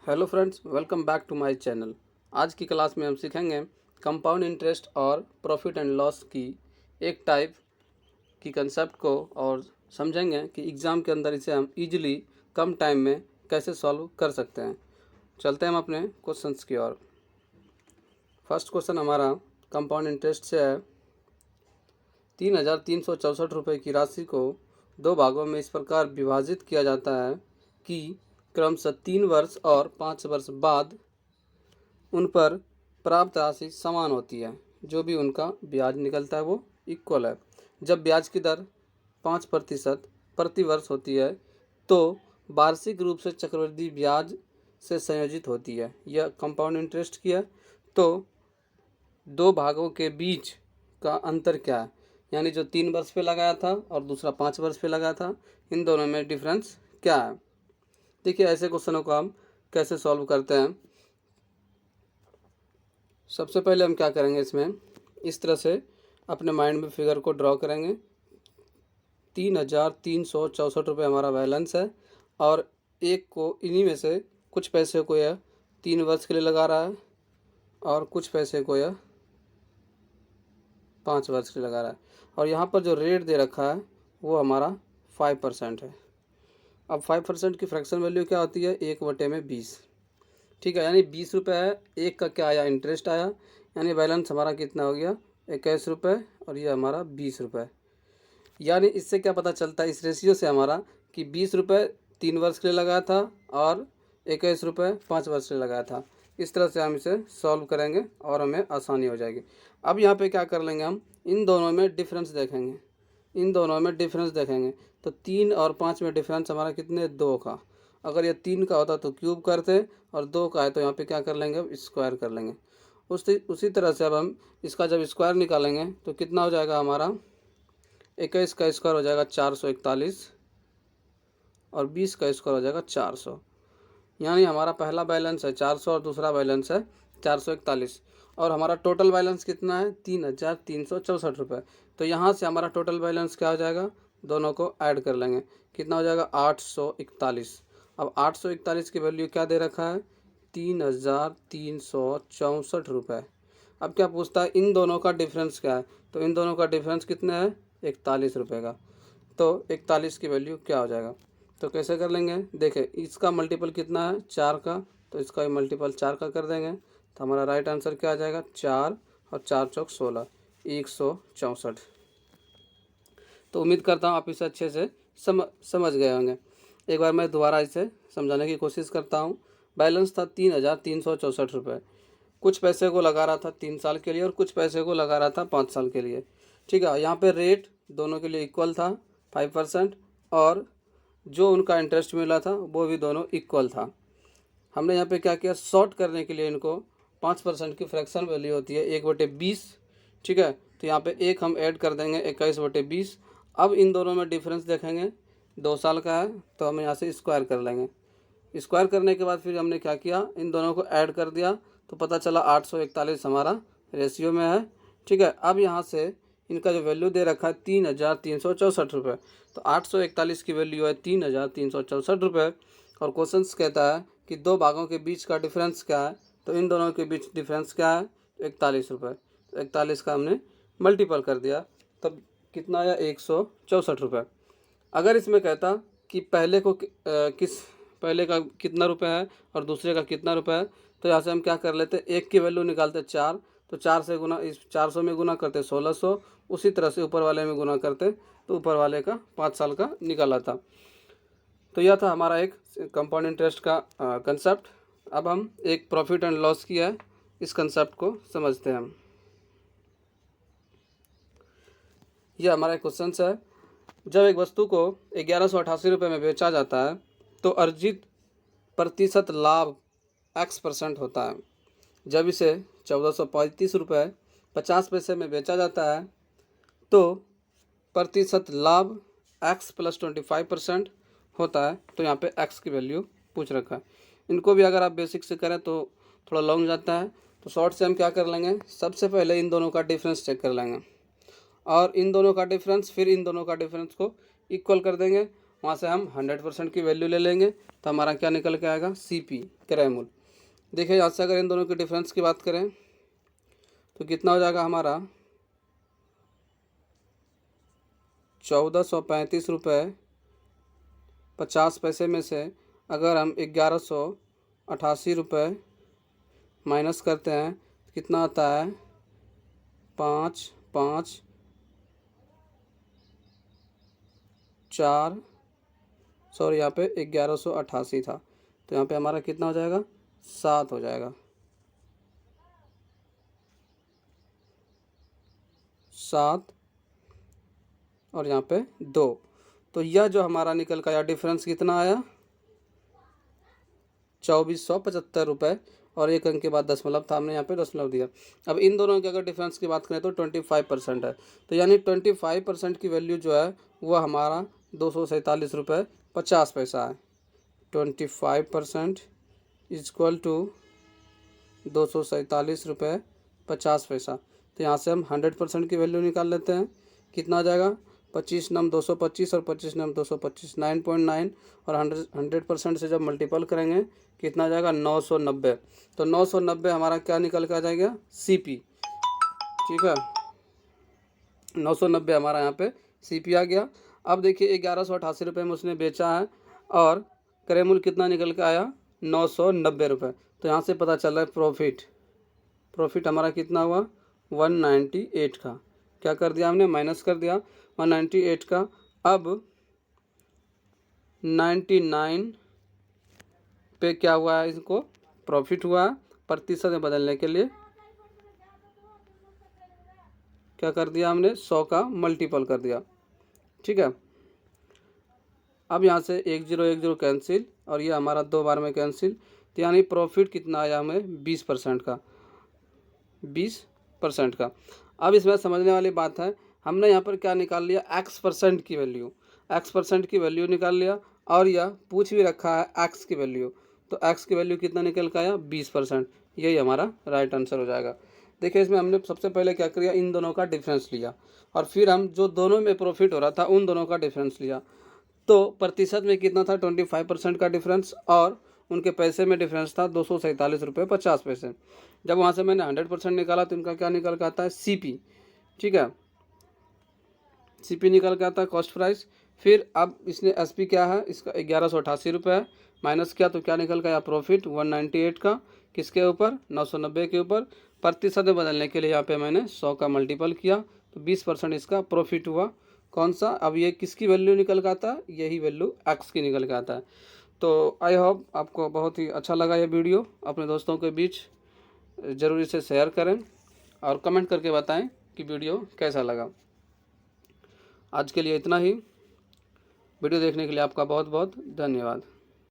Hello friends, welcome back to my channel. आज की class में हम सीखेंगे कंपाउंड इंटरेस्ट और प्रॉफिट एंड लॉस की एक टाइप की कंसेप्ट को और समझेंगे कि एग्ज़ाम के अंदर इसे हम इजीली कम टाइम में कैसे सॉल्व कर सकते हैं। चलते हैं हम अपने क्वेश्चंस की ओर। फर्स्ट क्वेश्चन हमारा कंपाउंड इंटरेस्ट से है। 3,364 रुपये की राशि को दो भागों में इस प्रकार विभाजित किया जाता है कि क्रमशः 3 वर्ष और 5 वर्ष बाद उन पर प्राप्त राशि समान होती है। जो भी उनका ब्याज निकलता है वो इक्वल है। जब ब्याज की दर 5% प्रति वर्ष होती है तो वार्षिक रूप से चक्रवृद्धि ब्याज से संयोजित होती है। यह कंपाउंड इंटरेस्ट की है। तो दो भागों के बीच का अंतर क्या है, यानी जो 3 वर्ष पे लगाया था और दूसरा 5 वर्ष पे लगाया था, इन दोनों में डिफरेंस क्या है। देखिए, ऐसे क्वेश्चनों को हम कैसे सॉल्व करते हैं। सबसे पहले हम क्या करेंगे, इसमें इस तरह से अपने माइंड में फिगर को ड्रॉ करेंगे। 3,364 रुपये हमारा बैलेंस है और एक को इन्हीं में से कुछ पैसे को यह 3 वर्ष के लिए लगा रहा है और कुछ पैसे को यह 5 वर्ष के लिए लगा रहा है। और यहाँ पर जो रेट दे रखा है वो हमारा 5% है। अब 5% की फ्रैक्शन वैल्यू क्या होती है, 1/20। ठीक है, यानी 20 रुपये है, एक का क्या आया, इंटरेस्ट आया, यानी बैलेंस हमारा कितना हो गया, 21 रुपये और ये हमारा 20 रुपये। यानी इससे क्या पता चलता है, इस रेशियो से हमारा, कि 20 रुपये 3 वर्ष के लिए लगाया था और 21 रुपये 5 वर्ष के लिए लगाया था। इस तरह से हम इसे सॉल्व करेंगे और हमें आसानी हो जाएगी। अब यहाँ पे क्या कर लेंगे, हम इन दोनों में डिफरेंस देखेंगे। तो 3 और 5 में डिफरेंस हमारा कितने, 2 का। अगर ये 3 का होता तो क्यूब करते और 2 का है तो यहाँ पे क्या कर लेंगे, अब स्क्वायर कर लेंगे। उसी तरह से अब हम इसका जब स्क्वायर निकालेंगे तो कितना हो जाएगा हमारा, 21 का स्क्वायर हो जाएगा 441 और 20 का स्क्वायर हो जाएगा 400। यानी हमारा पहला बैलेंस है 400 और दूसरा बैलेंस है 441 और हमारा टोटल बैलेंस कितना है, 3,364 रुपये। तो यहाँ से हमारा टोटल बैलेंस क्या हो जाएगा, दोनों को ऐड कर लेंगे, कितना हो जाएगा, 841। अब 841 की वैल्यु क्या दे रखा है, 3,364 रुपये। अब क्या पूछता है, इन दोनों का डिफरेंस क्या है, तो इन दोनों का डिफरेंस कितना है, 41 रुपये का। तो 41 की वैल्यू क्या हो जाएगा, तो कैसे कर लेंगे, देखें इसका मल्टीपल कितना है, 4 का, तो इसका भी मल्टीपल 4 का कर देंगे। तो हमारा राइट आंसर क्या आ जाएगा, 4 और 4 चौक 16, 164। तो उम्मीद करता हूँ आप इसे अच्छे से समझ गए होंगे। एक बार मैं दोबारा इसे समझाने की कोशिश करता हूँ। बैलेंस था 3,364 रुपये। कुछ पैसे को लगा रहा था 3 साल के लिए और कुछ पैसे को लगा रहा था 5 साल के लिए। ठीक है, यहाँ पे रेट दोनों के लिए इक्वल था, 5%, और जो उनका इंटरेस्ट मिला था वो भी दोनों इक्वल था। हमने यहाँ पे क्या किया, शॉर्ट करने के लिए इनको 5% की फ्रैक्शन वैल्यू होती है 1/20। ठीक है, तो यहाँ पे एक हम ऐड कर देंगे, 21/20। अब इन दोनों में डिफरेंस देखेंगे, 2 साल का है तो हम यहाँ से स्क्वायर कर लेंगे। स्क्वायर करने के बाद फिर हमने क्या किया, इन दोनों को ऐड कर दिया तो पता चला 841 हमारा रेशियो में है। ठीक है, अब यहाँ से इनका जो वैल्यू दे रखा है 3,364 रुपये, तो 841 की वैल्यू है 3,364 रुपये। और क्वेश्चन कहता है कि दो भागों के बीच का डिफरेंस क्या है, तो इन दोनों के बीच डिफरेंस क्या है, 41 रुपये। तो 41 का हमने मल्टीपल कर दिया, तब कितना आया, 164 रुपये। अगर इसमें कहता कि पहले का कितना रुपए है और दूसरे का कितना रुपए है, तो यहाँ से हम क्या कर लेते, एक की वैल्यू निकालते 4, तो 4 से गुना, इस 400 में गुना करते 1600, उसी तरह से ऊपर वाले में गुना करते तो ऊपर वाले का 5 साल का निकाला था। तो यह था हमारा एक कंपाउंड इंटरेस्ट का कंसेप्ट। अब हम एक प्रॉफिट एंड लॉस की है, इस कंसेप्ट को समझते हैं हम। यह हमारा क्वेश्चन है, जब एक वस्तु को 1188 रुपये में बेचा जाता है तो अर्जित प्रतिशत लाभ x% होता है। जब इसे 1435 रुपये 50 पैसे में बेचा जाता है तो प्रतिशत लाभ x + 25% होता है। तो यहाँ पे x की वैल्यू पूछ रखा है। इनको भी अगर आप बेसिक से करें तो थोड़ा लॉन्ग जाता है, तो शॉर्ट से हम क्या कर लेंगे, सबसे पहले इन दोनों का डिफरेंस चेक कर लेंगे और इन दोनों का डिफरेंस, फिर इन दोनों का डिफरेंस को इक्वल कर देंगे वहाँ से हम 100% की वैल्यू ले लेंगे तो हमारा क्या निकल के आएगा, CP क्रय मूल्य। देखिए यहाँ से अगर इन दोनों के डिफरेंस की बात करें तो कितना हो जाएगा हमारा 1435 रुपये 50 पैसे में से अगर हम 1188 रुपये माइनस करते हैं तो कितना आता है 4 यहाँ पे 1188 था तो यहाँ पे हमारा कितना हो जाएगा 7 हो जाएगा, 7 और यहाँ पे 2। तो यह जो हमारा निकल का यह डिफरेंस कितना आया 2475 रुपये और एक अंक के बाद दशमलव था, हमने यहाँ पे दशमलव दिया। अब इन दोनों के अगर डिफरेंस की बात करें तो 25% है, तो यानी 25% की वैल्यू जो है वह हमारा 247 रुपये 50 पैसा है। 25% इक्वल टू 247 रुपये 50 पैसा। तो यहाँ से हम 100% की वैल्यू निकाल लेते हैं, कितना आ जाएगा 25 नम 225 और 25 नम 225 9.9 और 100% से जब मल्टीपल करेंगे कितना आ जाएगा 990। तो 990 हमारा क्या निकल के आ जाएगा CP, ठीक है 990 हमारा यहाँ पे CP आ गया। अब देखिए 1188 रुपये में उसने बेचा है और क्रय मूल्य कितना निकल के आया 990 रुपये। तो यहाँ से पता चल रहा है प्रॉफिट हमारा कितना हुआ 198 का, क्या कर दिया हमने माइनस कर दिया 198 का। अब 99 पे क्या हुआ है, इसको प्रॉफिट हुआ है, प्रतिशत में बदलने के लिए क्या कर दिया हमने 100 का मल्टीपल कर दिया, ठीक है। अब यहाँ से 1010 कैंसिल और ये हमारा 2 बार में कैंसिल, तो यानी प्रॉफिट कितना आया हमें 20% का, 20% का। अब इसमें समझने वाली बात है, हमने यहाँ पर क्या निकाल लिया x% की वैल्यू, x% की वैल्यू निकाल लिया और यह पूछ भी रखा है x की वैल्यू, तो x की वैल्यू कितना निकल के आया 20%, यही हमारा राइट आंसर हो जाएगा। देखिए इसमें हमने सबसे पहले क्या किया इन दोनों का डिफरेंस लिया और फिर हम जो दोनों में प्रॉफिट हो रहा था उन दोनों का डिफरेंस लिया। तो प्रतिशत में कितना था 25% का डिफरेंस और उनके पैसे में डिफरेंस था 247 रुपये 50 पैसे। जब वहाँ से मैंने 100% निकाला तो इनका क्या निकल के आता है CP, ठीक है CP निकल के आता है कॉस्ट प्राइस। फिर अब इसने SP क्या है इसका 1188 रुपये है, माइनस किया तो क्या निकल गया प्रॉफिट 198 का, किसके ऊपर 990 के ऊपर। प्रतिशत में बदलने के लिए यहाँ पे मैंने 100 का मल्टीपल किया तो 20% इसका प्रॉफिट हुआ। कौन सा, अब ये किसकी वैल्यू निकल के आता है, यही वैल्यू x की निकल के आता है। तो आई होप आपको बहुत ही अच्छा लगा ये वीडियो, अपने दोस्तों के बीच ज़रूर इसे शेयर करें और कमेंट करके बताएं कि वीडियो कैसा लगा। आज के लिए इतना ही, वीडियो देखने के लिए आपका बहुत बहुत धन्यवाद।